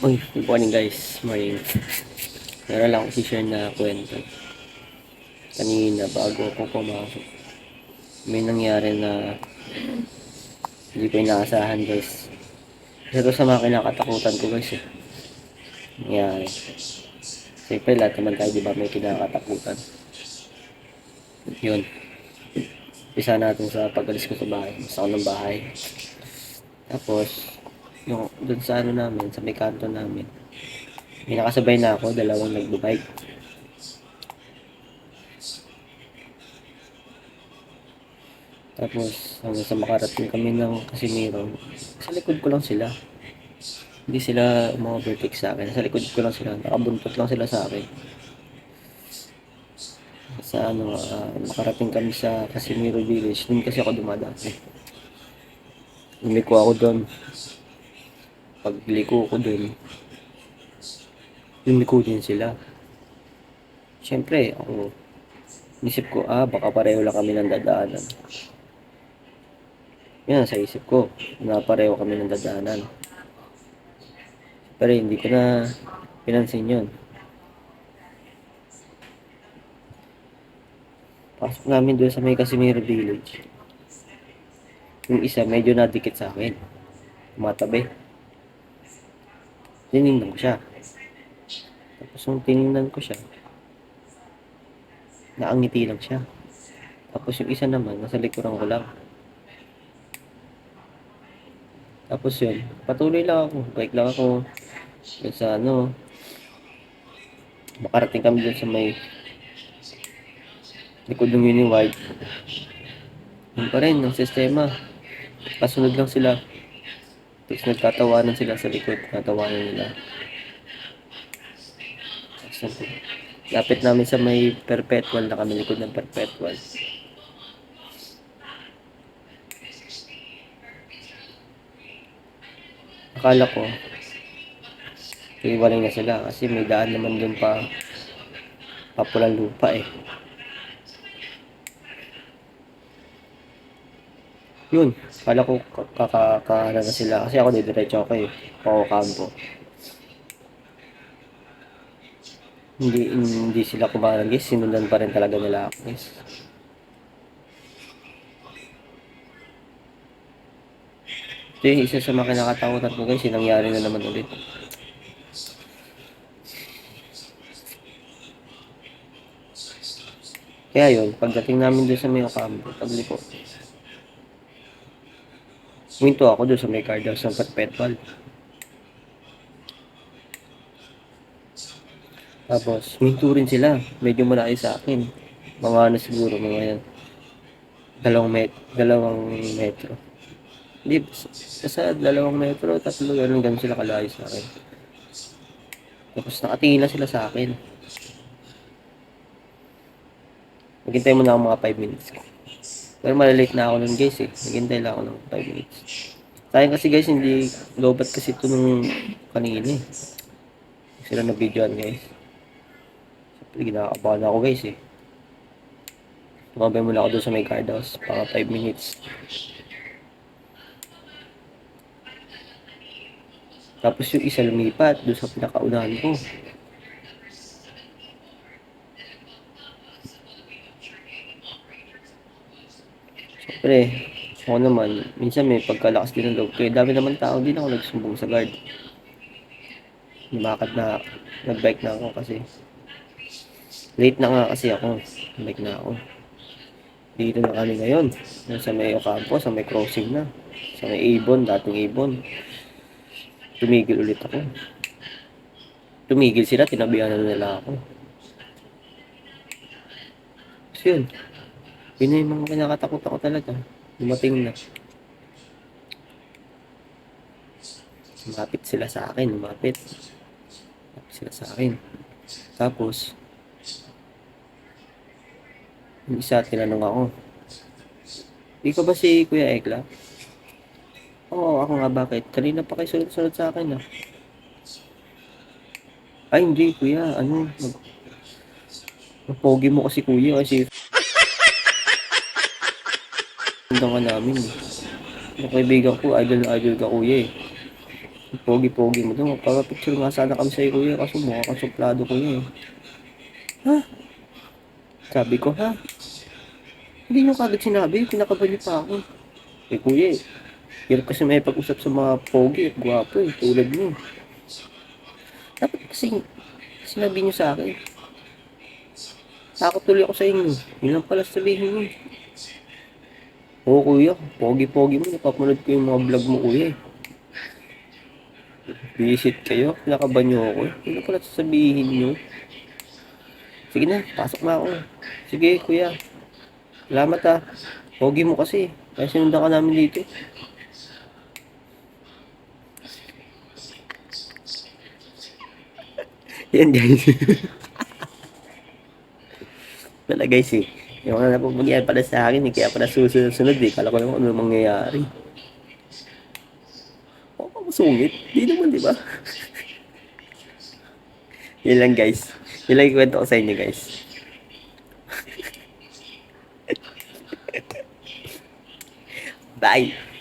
Uy, good morning guys. Morning. Meron lang akong share na kwento. Kanina bago ako pumasok, may nangyari na hindi ko inaasahan guys. Isa to sa mga kinakatakutan ko guys eh. Nangyari. Siyempre lahat naman tayo diba may kinakatakutan. Yun. Isa natin sa pag-alis ko sa bahay. Basta ako ng bahay. Tapos, yung dun sa ano namin, sa may kanto namin, may nakasabay na ako, dalawang nagbabike. Tapos hanggang sa makarating kami ng Casimiro, sa likod ko lang sila. Hindi sila ma-overtake sa akin. Sa likod ko lang sila. Nakabuntot lang sila sa akin. Sa ano, makarating kami sa Casimiro Village. Doon kasi ako dumadaan. Lumiko ako doon. Pagliko ko doon, lumiko din sila. Siyempre, ako, isip ko, baka pareho lang kami ng dadaanan. Yan, sa isip ko, na pareho kami ng dadaanan. Pero hindi ko na pinansin yun. Pasok namin doon sa may Casimiro Village. Yung isa medyo nadikit sa akin. Tumatabi. Tinignan ko siya. Tapos nung tinignan ko siya, naangiti lang siya. Tapos yung isa naman, nasa likuran ko lang. Tapos yun, patuloy lang ako. Bike lang ako. Yun sa ano, makarating kami doon sa may likod ng Uniwide. Yun pa rin, ang sistema. Kasunod lang sila. Tapos nagtatawanan sila sa likod. Natawanan nila. Tapos lapit namin sa may Perpetual na kami likod ng Perpetual. Akala ko, iiwaling na sila kasi may daan naman dun pa papulang lupa eh. Yun, akala ko kakakaana na sila kasi ako didiretso ako eh. Pako-kampo. Hindi sila kumanan guys, sinundan pa rin talaga nila ako guys. Ito yung isa sa mga kinakatakutan ko guys, yung nangyari na naman ulit. Kaya yun, pagdating namin doon sa may Ocampo, pagliko, huminto ako doon sa may card house ng Perpetual. Tapos, huminto rin sila. Medyo malayo sa akin. Mga ano siguro, mga yan. Dalawang metro. Hindi, sa 2 metro, 3, ganun sila kalayo sa akin. Tapos nakatingin lang sila sa akin. Naghintay mo na ako mga 5 minutes. Pero malalate na ako nun guys eh. Naghintay lang ako ng 5 minutes. Sayang kasi guys, hindi lobat kasi ito nung kanina eh. Sila na videoan guys. Siyempre, ginakabahan ako guys eh. Tumabay muna ako doon sa may card house. Mga 5 minutes. Tapos yung isa lumipat doon sa pinakaunahan ko. Siyempre, ako naman, minsan may pagkalakas din ng loob ko. Dami naman tao, din ako nagsumbong sa guard. Lumakad na, nag-bike na ako kasi. Late na nga kasi ako. Nag-bike na ako. Dito na kami ngayon. Sa may Ocampo, sa may crossing na. Sa may Avon, dating Avon. Tumigil ulit ako. Tumigil sila, tinabihan na nila ako. So yun. Yun na yung mga kinakatakot ako talaga. Dumating na. Lumapit sila sa akin. Lumapit sila sa akin. Tapos, yung isa, tinanong ako. Ikaw ba si Kuya Ekla? Oo, ako nga, bakit? Kanina pa kayo sunod-sunod sa akin Ay, hindi kuya. Pogi mo kasi kuya. Kasi ka namin eh. Yung kaibigan ko, idol na idol ka kuya eh. Pogi-pogi mo doon. Magpapapicture nga sana kami sa'yo, kuya. Kaso mukha kang suplado, kuya. Ha? Sabi ko, ha? Hindi nyo kagad sinabi. Kinakabahan niyo pa ako. Eh, kuya, hirap kasi may pag-usap sa mga pogi at gwapo eh. Tulad niyo. Dapat kasi sinabi niyo sa akin. Takot tuloy ako sa inyo. Yun lang pala sabihin niyo. Oo, kuya. Pogi-pogi mo. Napapanood ko yung mga vlog mo, kuya. Visit kayo. Kinakabahan niyo ako. Yun lang pala sasabihin niyo. Sige na, pasok na ako. Sige, kuya. Salamat ah. Pogi mo kasi. Kaya sinundan ka namin dito. Yan guys. Wala guys eh. Yung mga napapagyan pala sa akin eh. Kaya pala susunod eh. Kala ko naman ano mangyayari. Oo, masungit. Di naman, di ba? Yun lang guys. Yun lang ikwento ko sa inyo guys. Bye!